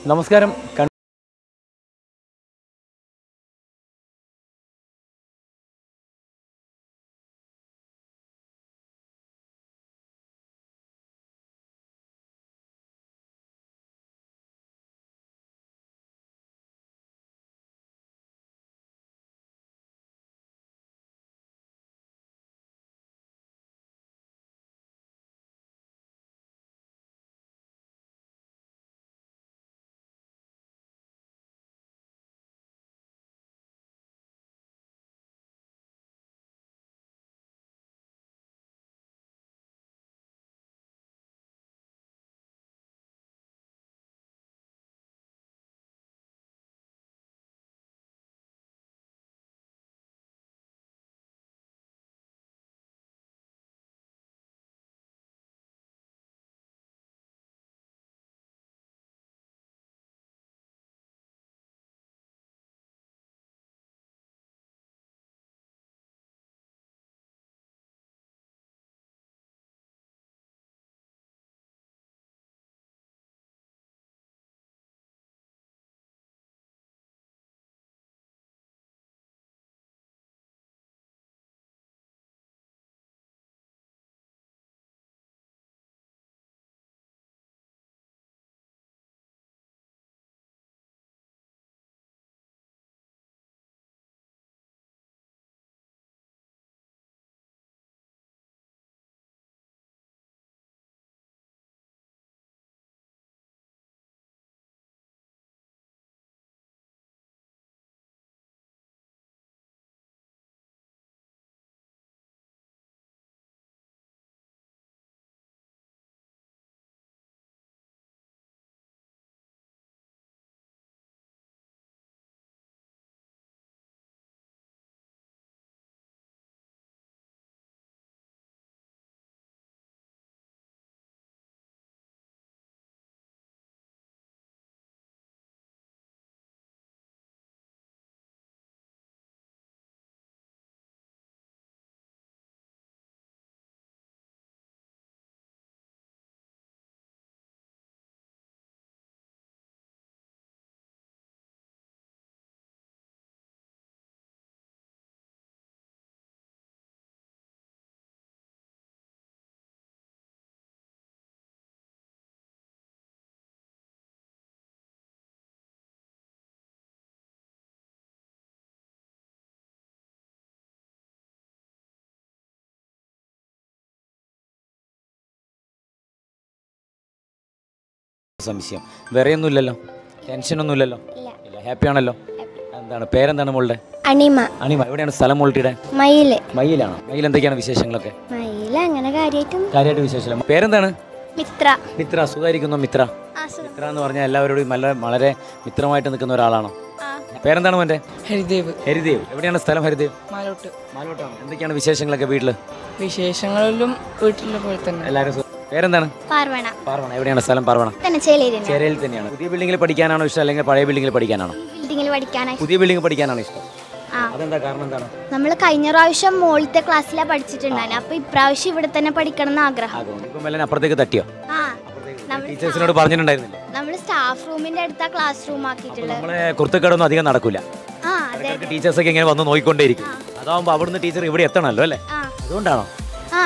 നമസ്കാരം. സംശയം വേറെയൊന്നുമില്ലല്ലോ, ടെൻഷനൊന്നുമില്ലല്ലോ, ഇല്ല, ഹാപ്പി ആണല്ലോ. എന്താണ് പേരെന്താണ് മോളുടെ? അണിമ. അണിമ. എവിടെയാണ് സ്ഥലം മോളുടെ? മയിലാണോ? മയിൽ എന്തൊക്കെയാണ് വിശേഷങ്ങളൊക്കെ? അങ്ങനെ കാര്യമായിട്ട് വിശേഷം. പേരെന്താണ്? മിത്ര. മിത്ര. സുഖമായിരിക്കുന്നു മിത്ര? മിത്ര എന്ന് പറഞ്ഞാൽ എല്ലാവരോടും വളരെ മിത്രമായിട്ട് നിൽക്കുന്ന ഒരാളാണോ? പേരെന്താണ് മോന്റെ? ഹരിദേവ്. ഹരിദേവ്. എവിടെയാണ് സ്ഥലം? ഹരിദേവ് മാലോട്ടാണ്. എന്തൊക്കെയാണ് വിശേഷങ്ങളൊക്കെ വീട്ടില്? വിശേഷങ്ങളെല്ലാം വീട്ടിലെ പോലെ തന്നെ. എല്ലാവരും പേരെന്താണ്? പാർവണ. പാർവണ. എവിടെയാണ് സ്ഥലം? പാർവണ ചേരയിൽ തന്നെയാണ്. പുതിയ ബിൽഡിംഗിൽ പഠിക്കാനാണോ ഇഷ്ടം അല്ലെങ്കിൽ പഴയ ബിൽഡിംഗിൽ പഠിക്കാനാണോ? പുതിയ ബിൽഡിംഗ് പഠിക്കാനാണോ ഇഷ്ടം? അതെന്താ കാരണം? എന്താണ്? നമ്മൾ കഴിഞ്ഞ പ്രാവശ്യം മോളത്തെ ക്ലാസ്സിലാണ് പഠിച്ചിട്ടുണ്ടായിരുന്നു. അപ്പൊ ഇപ്രാവശ്യം ഇവിടെ തന്നെ പഠിക്കണം എന്ന് ആഗ്രഹം. അപ്പുറത്തേക്ക് തട്ടിയോ? ടീച്ചേഴ്സിനോട് പറഞ്ഞിട്ടുണ്ടായിരുന്നില്ല? നമ്മൾ സ്റ്റാഫ് റൂമിന്റെ അടുത്ത ക്ലാസ് റൂം ആക്കിയിട്ടുള്ളത്. നമ്മളെ കുർത്തക്കേടൊന്നും അധികം നടക്കൂല. ടീച്ചേഴ്സൊക്കെ ഇങ്ങനെ വന്ന് നോക്കിക്കൊണ്ടേയിരിക്കും. അതാവുമ്പോ അവിടുന്ന് ടീച്ചർ ഇവിടെ എത്തണല്ലോ അല്ലേ? അതുകൊണ്ടാണോ?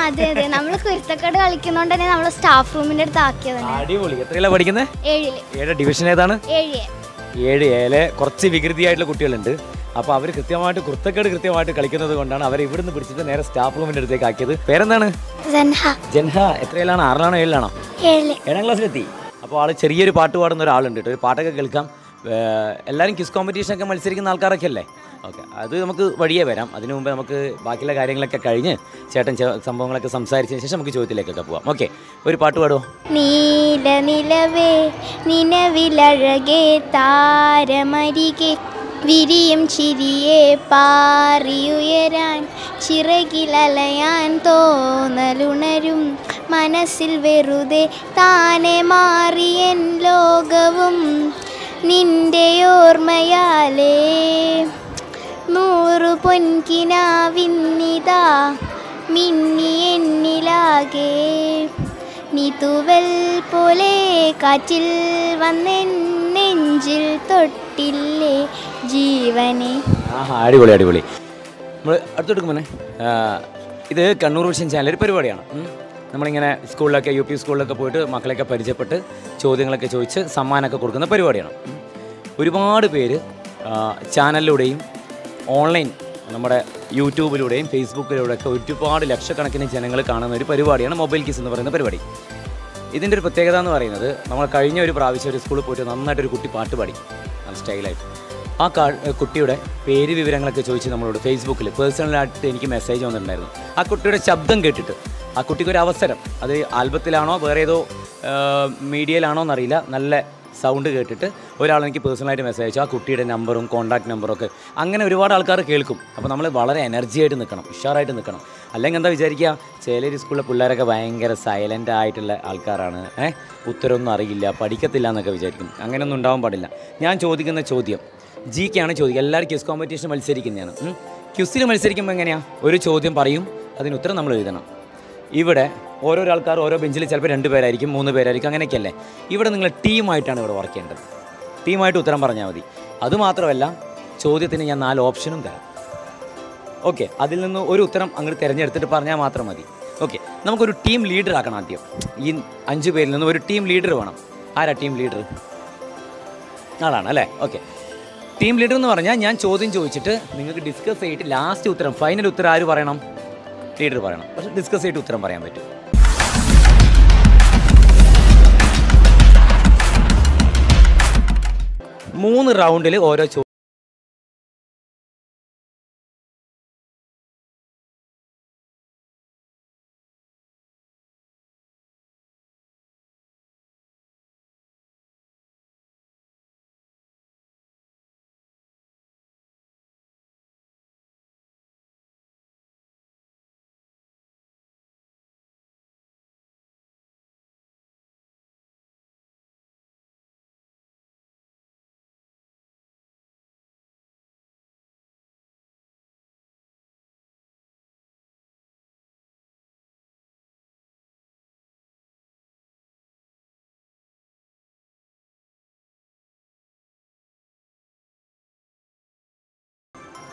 അതെ അതെ, നമ്മൾ കുരുത്തക്കേട് കളിക്കുന്നോണ്ട് തന്നെ നമ്മൾ സ്റ്റാഫ് റൂമിന്റെ അടുത്ത് ആക്കിയതാണ്. അടിപൊളി. എത്രയിലാ പഠിക്കുന്നത്? 7. ഡിവിഷൻ ഏതാണ്? 7. കുറച്ച് വികൃതിയായിട്ടുള്ള കുട്ടികളുണ്ട്. അപ്പോൾ അവർ കൃത്യമായിട്ട് കുർത്തക്കേട് കളിക്കുന്നത് കൊണ്ടാണ് അവരെ ഇവിടുന്ന് പിടിച്ചിട്ട് നേരെ സ്റ്റാഫ് റൂമിന്റെ അടുത്തേക്ക് ആക്കിയത്. പേരെന്താണ്? ജൻഹ. എത്രയിലാണ്? 6ലാണോ 7ലാണോ? 7ാം ക്ലാസ്സിലെത്തി. അപ്പോൾ ആള് ചെറിയൊരു പാട്ട് പാടുന്ന ഒരാളുണ്ട്. ഒരു പാട്ടൊക്കെ കേൾക്കാം. എല്ലാവരും ക്വിസ് കോമ്പറ്റീഷനൊക്കെ മത്സരിക്കുന്ന ആൾക്കാരൊക്കെ അല്ലേ? ഓക്കെ, അത് നമുക്ക് വഴിയേ വരാം. അതിനു മുമ്പ് നമുക്ക് ബാക്കിയുള്ള കാര്യങ്ങളൊക്കെ കഴിഞ്ഞ് ചേട്ടൻ സംഭവങ്ങളൊക്കെ സംസാരിച്ചതിന് ശേഷം നമുക്ക് ചോദ്യത്തിലേക്കൊക്കെ പോവാം. ഓക്കെ, ഒരു പാട്ട് പാടുമോ? നീല നിലവേ നിലവിലഴകേ താരമരികെ വിരിയും ചിരിയെ പാറിയുയരാൻ ചിറകിലലയാൻ തോന്നലുണരും മനസ്സിൽ വെറുതെ താനെ മാറിയൻ ലോകവും നിന്റെ ഓർമ്മയാലേ 100 പൊൻകിനാവിന്നിതാ മിന്നി എന്നിലാകെ നീ തൂവൽ പോലെ കാറ്റിൽ വന്നെൻ നെഞ്ചിൽ തൊട്ടില്ലേ ജീവനെ. ആഹാ, അടിപൊളി അടിപൊളി. നമ്മൾ അടുത്തെടുക്കുമ്പോനെ ഇത് കണ്ണൂർ വിഷൻ ചാനൽ ഒരു പരിപാടിയാണ്. നമ്മളിങ്ങനെ സ്കൂളിലൊക്കെ UP സ്കൂളിലൊക്കെ പോയിട്ട് മക്കളെയൊക്കെ പരിചയപ്പെട്ട് ചോദ്യങ്ങളൊക്കെ ചോദിച്ച് സമ്മാനമൊക്കെ കൊടുക്കുന്ന പരിപാടിയാണ്. ഒരുപാട് പേര് ചാനലിലൂടെയും ഓൺലൈൻ നമ്മുടെ യൂട്യൂബിലൂടെയും ഫേസ്ബുക്കിലൂടെയൊക്കെ ഒരുപാട് ലക്ഷക്കണക്കിന് ജനങ്ങൾ കാണുന്ന ഒരു പരിപാടിയാണ് മൊബൈൽ കിസ് എന്ന് പറയുന്ന പരിപാടി. ഇതിൻ്റെ ഒരു പ്രത്യേകത എന്ന് പറയുന്നത്, നമ്മൾ കഴിഞ്ഞ ഒരു പ്രാവശ്യം ഒരു സ്കൂളിൽ പോയിട്ട് നന്നായിട്ടൊരു കുട്ടി പാട്ട് പാടി നല്ല സ്റ്റൈലായിട്ട്. ആ കുട്ടിയുടെ പേര് വിവരങ്ങളൊക്കെ ചോദിച്ച് നമ്മളോട് ഫേസ്ബുക്കിൽ പേഴ്സണലായിട്ട് എനിക്ക് മെസ്സേജ് വന്നിട്ടുണ്ടായിരുന്നു. ആ കുട്ടിയുടെ ശബ്ദം കേട്ടിട്ട് ആ കുട്ടിക്കൊരു അവസരം, അത് ആൽബത്തിലാണോ വേറെ ഏതോ മീഡിയയിലാണോ എന്നറിയില്ല, നല്ല സൗണ്ട് കേട്ടിട്ട് ഒരാൾ എനിക്ക് പേഴ്സണലായിട്ട് മെസ്സേജ് അയച്ചു. ആ കുട്ടിയുടെ നമ്പറും കോൺടാക്ട് നമ്പറും ഒക്കെ. അങ്ങനെ ഒരുപാട് ആൾക്കാർ കേൾക്കും. അപ്പോൾ നമ്മൾ വളരെ എനർജി ആയിട്ട് നിൽക്കണം, ഉഷാറായിട്ട് നിൽക്കണം. അല്ലെങ്കിൽ എന്താ വിചാരിക്കുക, ചില സ്കൂളിലെ പിള്ളേരൊക്കെ ഭയങ്കര സൈലൻ്റ് ആയിട്ടുള്ള ആൾക്കാരാണ്, ഉത്തരമൊന്നും അറിയില്ല, പഠിക്കത്തില്ല എന്നൊക്കെ വിചാരിക്കും. അങ്ങനെയൊന്നും ഉണ്ടാവാൻ പാടില്ല. ഞാൻ ചോദിക്കുന്ന ചോദ്യം ജിക്കാണ് ചോദിക്കുക. എല്ലാവരും ക്യൂസ് കോമ്പറ്റീഷൻ മത്സരിക്കുന്നതാണ്. ക്യൂസിൽ മത്സരിക്കുമ്പോൾ എങ്ങനെയാണ്, ഒരു ചോദ്യം പറയും, അതിന് ഉത്തരം നമ്മൾ എഴുതണം. ഇവിടെ ഓരോരോ ആൾക്കാർ ഓരോ ബെഞ്ചിൽ ചിലപ്പോൾ 2 പേരായിരിക്കും, 3 പേരായിരിക്കും, അങ്ങനെയൊക്കെയല്ലേ. ഇവിടെ നിങ്ങൾ ടീമായിട്ടാണ് ഇവിടെ വർക്ക് ചെയ്യേണ്ടത്. ടീമായിട്ട് ഉത്തരം പറഞ്ഞാൽ മതി. അതുമാത്രമല്ല, ചോദ്യത്തിന് ഞാൻ 4 ഓപ്ഷനും തരാം. ഓക്കെ, അതിൽ നിന്ന് ഒരു ഉത്തരം അങ്ങോട്ട് തിരഞ്ഞെടുത്തിട്ട് പറഞ്ഞാൽ മാത്രം മതി. ഓക്കെ, നമുക്കൊരു ടീം ലീഡർ ആക്കണം ആദ്യം. ഈ 5 പേരിൽ നിന്ന് ഒരു ടീം ലീഡർ വേണം. ആരാ ടീം ലീഡർ? ആളാണ് അല്ലേ? ഓക്കെ, ടീം ലീഡർ എന്ന് പറഞ്ഞാൽ ഞാൻ ചോദ്യം ചോദിച്ചിട്ട് നിങ്ങൾക്ക് ഡിസ്കസ് ചെയ്തിട്ട് ലാസ്റ്റ് ഉത്തരം, ഫൈനൽ ഉത്തരം ആര് പറയണം? ലീഡർ പറയണം. പക്ഷേ ഡിസ്കസ് ചെയ്തിട്ട് ഉത്തരം പറയാൻ പറ്റും. മൂന്ന് റൗണ്ടിൽ ഓരോ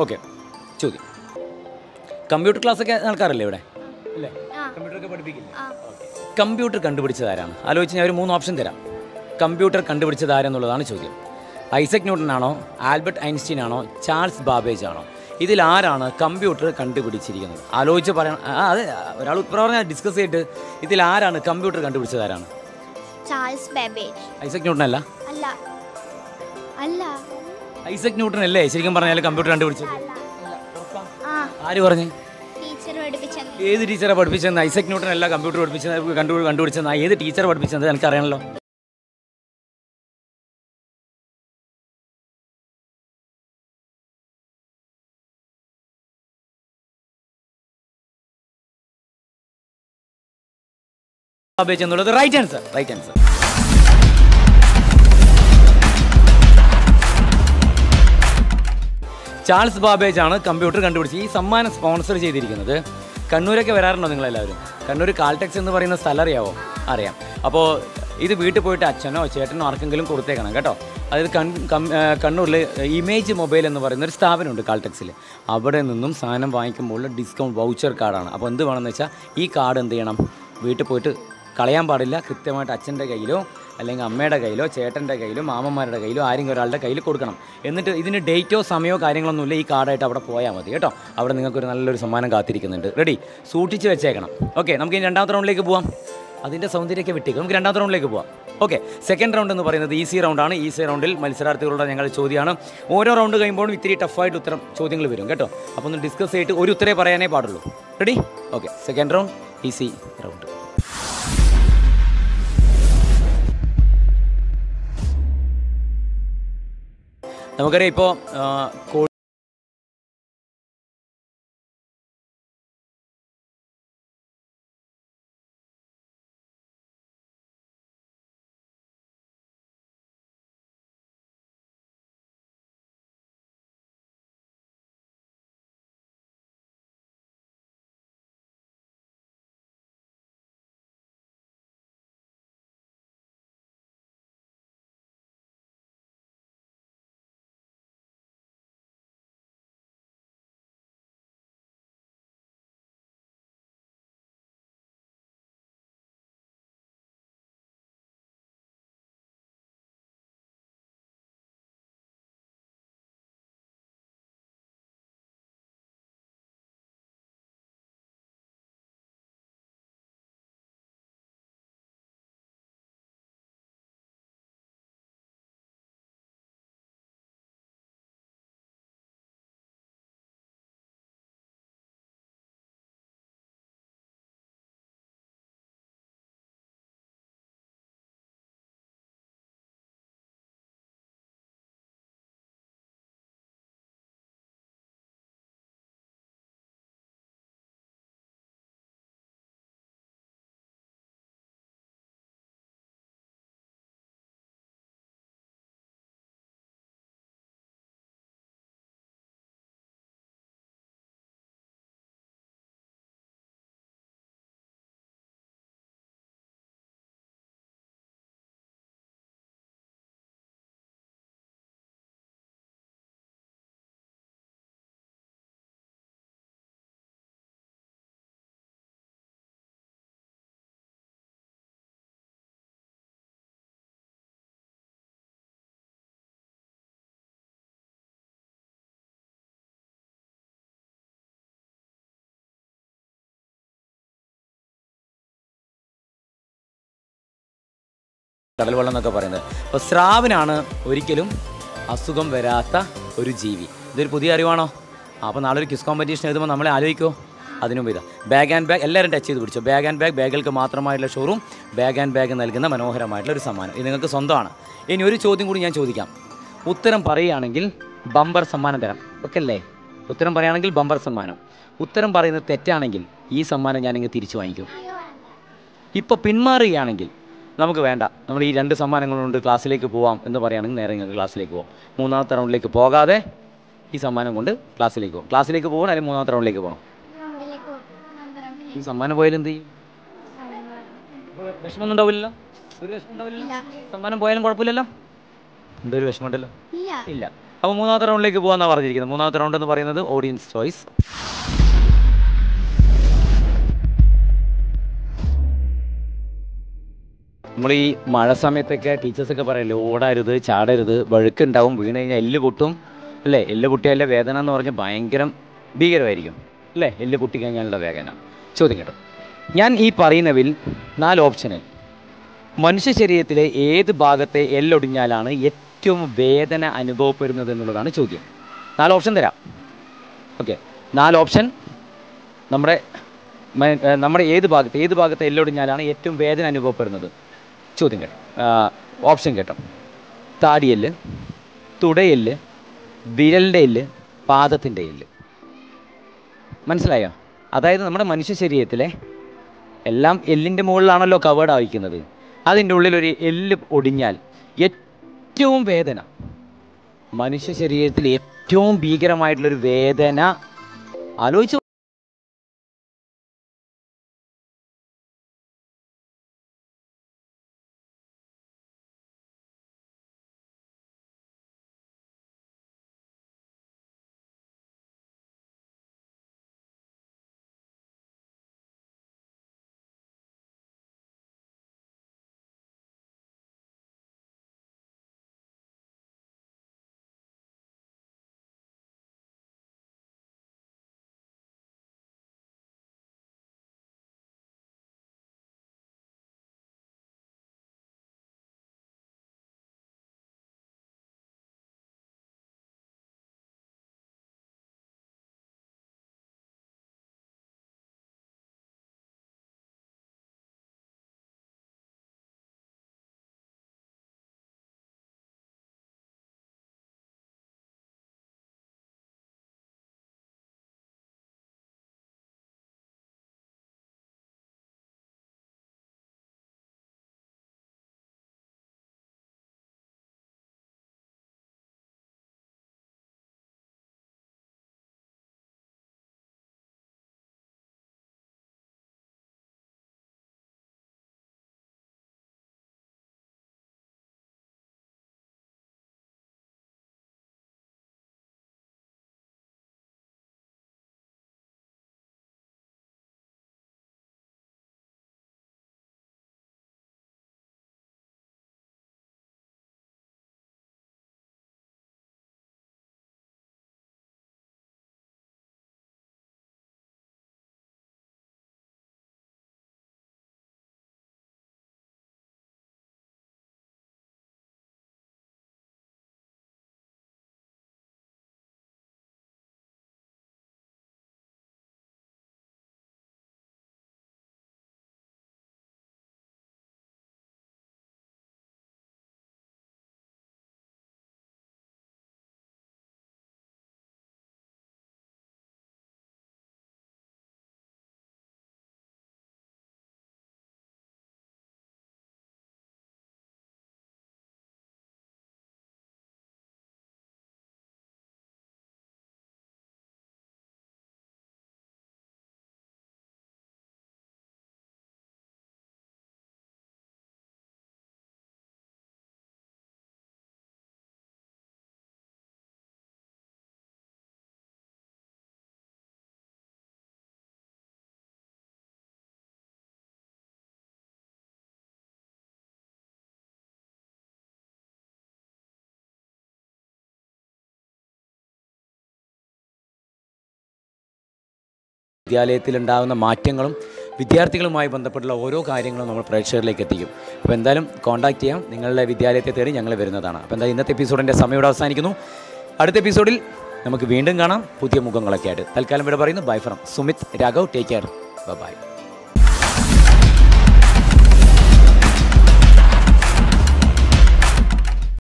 ഓക്കെ, ചോദ്യം. കമ്പ്യൂട്ടർ ക്ലാസ്സൊക്കെ നടക്കാറില്ലേ ഇവിടെ? അല്ലേ? കമ്പ്യൂട്ടറൊക്കെ പഠിപ്പിക്കില്ലേ? കമ്പ്യൂട്ടർ കണ്ടുപിടിച്ചത് ആരാണ്? ആലോചിച്ച് ഞാൻ ഒരു 3 ഓപ്ഷൻ തരാം. കമ്പ്യൂട്ടർ കണ്ടുപിടിച്ചത് ആരെന്നുള്ളതാണ് ചോദ്യം. ഐസക് ന്യൂട്ടൺ ആണോ, ആൽബർട്ട് ഐൻസ്റ്റീൻ ആണോ, ചാൾസ് ബാബേജ് ആണോ? ഇതിൽ ആരാണ് കമ്പ്യൂട്ടർ കണ്ടുപിടിച്ചിരിക്കുന്നത്? ആലോചിച്ച് പറയണം. അതെ, ഒരാൾ ഉത്തരം പറഞ്ഞാൽ ഡിസ്കസ് ചെയ്തിട്ട് ഇതിൽ ആരാണ് കമ്പ്യൂട്ടർ കണ്ടുപിടിച്ചത് ആരാണ്? Charles Babbage. ഐസക് ന്യൂട്ടൺ അല്ല? അല്ല അല്ല, ഐസക് ന്യൂട്ടൺ അല്ലേ ശരിക്കും പറഞ്ഞാൽ കമ്പ്യൂട്ടർ കണ്ടുപിടിച്ചത്? ആര് പറഞ്ഞു? ടീച്ചർ പഠിപ്പിച്ചത്. ഏത് ടീച്ചറെ പഠിപ്പിച്ചെന്ന്? ഐസക് ന്യൂട്ടൺ അല്ല കമ്പ്യൂട്ടർ കണ്ടുപിടിച്ചെന്ന്. ഏത് ടീച്ചർ പഠിപ്പിച്ചത് എനിക്കറിയണല്ലോ. ബാബേജ് എന്നുള്ളത് റൈറ്റ് ആൻസർ. ചാൾസ് ബാബേജ് ആണ് കമ്പ്യൂട്ടർ കണ്ടുപിടിച്ച്. ഈ സമ്മാനം സ്പോൺസർ ചെയ്തിരിക്കുന്നത്, കണ്ണൂരൊക്കെ വരാറുണ്ടോ നിങ്ങളെല്ലാവരും? കണ്ണൂർ കാൽടെക്സ് എന്ന് പറയുന്ന സ്ഥലം അറിയാവോ? അറിയാം. അപ്പോൾ ഇത് വീട്ടിൽ പോയിട്ട് അച്ഛനോ ചേട്ടനോ ആർക്കെങ്കിലും കൊടുത്തേക്കണം കേട്ടോ. അതായത് കണ്ണൂരിൽ ഇമേജ് മൊബൈൽ എന്ന് പറയുന്ന ഒരു സ്ഥാപനമുണ്ട് കാൽടെക്സിൽ. അവിടെ നിന്നും സാധനം വാങ്ങിക്കുമ്പോൾ ഡിസ്കൗണ്ട് വൗച്ചർ കാർഡാണ്. അപ്പോൾ എന്ത് വേണമെന്ന് വെച്ചാൽ ഈ കാർഡ് എന്ത് ചെയ്യണം, വീട്ടിൽ പോയിട്ട് കളയാൻ പാടില്ല. കൃത്യമായിട്ട് അച്ഛൻ്റെ കയ്യിലോ അല്ലെങ്കിൽ അമ്മയുടെ കയ്യിലോ ചേട്ടൻ്റെ കയ്യിലോ മാമന്മാരുടെ കയ്യിലോ ആരെങ്കിലും ഒരാളുടെ കയ്യിൽ കൊടുക്കണം. എന്നിട്ട് ഇതിന് ഡേറ്റോ സമയമോ കാര്യങ്ങളൊന്നുമില്ല, ഈ കാർഡായിട്ട് അവിടെ പോയാൽ മതി കേട്ടോ. അവിടെ നിങ്ങൾക്കൊരു നല്ലൊരു സമ്മാനം കാത്തിരിക്കുന്നുണ്ട്. റെഡി? സൂക്ഷിച്ച് വെച്ചേക്കണം. ഓക്കെ, നമുക്ക് ഇനി 2ാമത്തെ റൗണ്ടിലേക്ക് പോവാം. അതിൻ്റെ സൗന്ദര്യമൊക്കെ വിട്ടേക്കും. നമുക്ക് 2ാമത്തെ റൗണ്ടിലേക്ക് പോവാം. ഓക്കെ, സെക്കൻഡ് റൗണ്ട് എന്ന് പറയുന്നത് ഈസി റൗണ്ടാണ്. ഈസി റൗണ്ടിൽ മത്സരാർത്ഥികളുടെ ഞങ്ങൾ ചോദ്യമാണ്. ഓരോ റൗണ്ട് കഴിയുമ്പോഴും ഇത്തിരി ടഫായിട്ട് ഉത്തരം ചോദ്യങ്ങൾ വരും കേട്ടോ. അപ്പോൾ ഒന്ന് ഡിസ്കസ് ചെയ്തിട്ട് ഒരു ഉത്തരേ പറയാനേ പാടുള്ളൂ. Ready? Okay, second round easy round. നമുക്കറിയാം ഇപ്പോൾ കടൽ വെള്ളം എന്നൊക്കെ പറയുന്നത്. അപ്പോൾ സ്രാവിനാണ് ഒരിക്കലും അസുഖം വരാത്ത ഒരു ജീവി. ഇതൊരു പുതിയ അറിവാണോ? അപ്പോൾ നാളെ ഒരു ക്വിസ് കോമ്പറ്റീഷൻ എഴുതുമ്പോൾ നമ്മളെ ആലോചിക്കുമോ? അതിനു മുമ്പ് ഇതാ ബാഗ് ആൻഡ് ബാഗ് എല്ലാവരും ടച്ച് ചെയ്ത് പിടിച്ചോ. ബാഗ് ആൻഡ് ബാഗ്, ബാഗുകൾക്ക് മാത്രമായിട്ടുള്ള ഷോറൂം, ബാഗ് ആൻഡ് ബാഗ് നൽകുന്ന മനോഹരമായിട്ടുള്ള ഒരു സമ്മാനം. ഇത് നിങ്ങൾക്ക് സ്വന്തമാണ്. ഇനി ഒരു ചോദ്യം കൂടി ഞാൻ ചോദിക്കാം. ഉത്തരം പറയുകയാണെങ്കിൽ ബമ്പർ സമ്മാനം തരാം. ഓക്കെ അല്ലേ? ഉത്തരം പറയുകയാണെങ്കിൽ ബമ്പർ സമ്മാനം. ഉത്തരം പറയുന്നത് തെറ്റാണെങ്കിൽ ഈ സമ്മാനം ഞാനിങ്ങ് തിരിച്ചു വാങ്ങിക്കും. ഇപ്പോൾ പിന്മാറുകയാണെങ്കിൽ നമുക്ക് വേണ്ട, നമ്മൾ ഈ 2 സമ്മാനങ്ങളുണ്ട്, ക്ലാസ്സിലേക്ക് പോവാം എന്ന് പറയുകയാണെങ്കിൽ നേരെ നിങ്ങൾക്ക് ക്ലാസ്സിലേക്ക് പോകാം. 3ാമത്തെ റൗണ്ടിലേക്ക് പോകാതെ ഈ സമ്മാനം കൊണ്ട് ക്ലാസ്സിലേക്ക് പോകും. ക്ലാസ്സിലേക്ക് പോകണം അല്ലെങ്കിൽ 3ാമത്തെ റൗണ്ടിലേക്ക് പോകണം? ഈ സമ്മാനം പോയാലും എന്ത് ചെയ്യും? വിഷമമൊന്നും ഉണ്ടാവില്ലല്ലോ? ഒരു വിഷമം ഉണ്ടാവില്ലല്ലോ? സമ്മാനം പോയാലും കുഴപ്പമില്ലല്ലോ? എന്തൊരു വിഷമം ഉണ്ടല്ലോ? ഇല്ല. അപ്പോൾ 3ാമത്തെ റൗണ്ടിലേക്ക് പോകാമെന്നാണ് പറഞ്ഞിരിക്കുന്നത്. 3ാമത്തെ റൗണ്ട് എന്ന് പറയുന്നത് ഓഡിയൻസ് ചോയ്സ്. നമ്മൾ ഈ മഴ സമയത്തൊക്കെ ടീച്ചേഴ്സൊക്കെ പറയല്ലേ, ഓടരുത്, ചാടരുത്, വഴുക്കുണ്ടാവും, വീണ് കഴിഞ്ഞാൽ എല്ല് പൊട്ടും അല്ലേ? എല്ല് പൊട്ടിയാലെ വേദന എന്ന് പറഞ്ഞാൽ ഭയങ്കരം ഭീകരമായിരിക്കും അല്ലേ? എല്ല് പൊട്ടിക്കഴിഞ്ഞാലുള്ള വേദന. ചോദ്യം കേട്ടോ, ഞാൻ ഈ പറയുന്നതിൽ 4 ഓപ്ഷനിൽ മനുഷ്യ ശരീരത്തിലെ ഏത് ഭാഗത്തെ എല്ലൊടിഞ്ഞാലാണ് ഏറ്റവും വേദന അനുഭവപ്പെടുന്നത് എന്നുള്ളതാണ് ചോദ്യം. 4 ഓപ്ഷൻ തരാം. Okay, 4 option. നമ്മുടെ ഏത് ഭാഗത്തെ എല്ലൊടിഞ്ഞാലാണ് ഏറ്റവും വേദന അനുഭവപ്പെടുന്നത്? ചോദ്യം കേട്ടോ, ഓപ്ഷൻ കേട്ടോ. താടിയെല്ല്, തുടയെല്ല്, വിരലിൻ്റെ എല്ല്, പാദത്തിൻ്റെ എല്ല്. മനസ്സിലായോ? അതായത് നമ്മുടെ മനുഷ്യ ശരീരത്തിലെ എല്ലാം എല്ലിൻ്റെ മുകളിലാണല്ലോ കവേർഡ് ആയിരിക്കുന്നത്. അതിൻ്റെ ഉള്ളിലൊരു എല്ല് ഒടിഞ്ഞാൽ ഏറ്റവും വേദന, മനുഷ്യ ശരീരത്തിൽ ഏറ്റവും ഭീകരമായിട്ടുള്ളൊരു വേദന ആലോചിച്ചു. വിദ്യാലയത്തിലുണ്ടാകുന്ന മാറ്റങ്ങളും വിദ്യാർത്ഥികളുമായി ബന്ധപ്പെട്ടുള്ള ഓരോ കാര്യങ്ങളും നമ്മൾ പ്രേക്ഷകരിലേക്ക് എത്തിക്കും. അപ്പോൾ എന്തായാലും കോൺടാക്ട് ചെയ്യാം, നിങ്ങളുടെ വിദ്യാലയത്തെ തേടി ഞങ്ങൾ വരുന്നതാണ്. അപ്പോൾ എന്തായാലും ഇന്നത്തെ എപ്പിസോഡിൻ്റെ സമയം ഇവിടെ അവസാനിക്കുന്നു. അടുത്ത എപ്പിസോഡിൽ നമുക്ക് വീണ്ടും കാണാം പുതിയ മുഖങ്ങളൊക്കെ ആയിട്ട്. തൽക്കാലം ഇവിടെ പറയുന്നു bye from Sumit Raghav. Take care. By.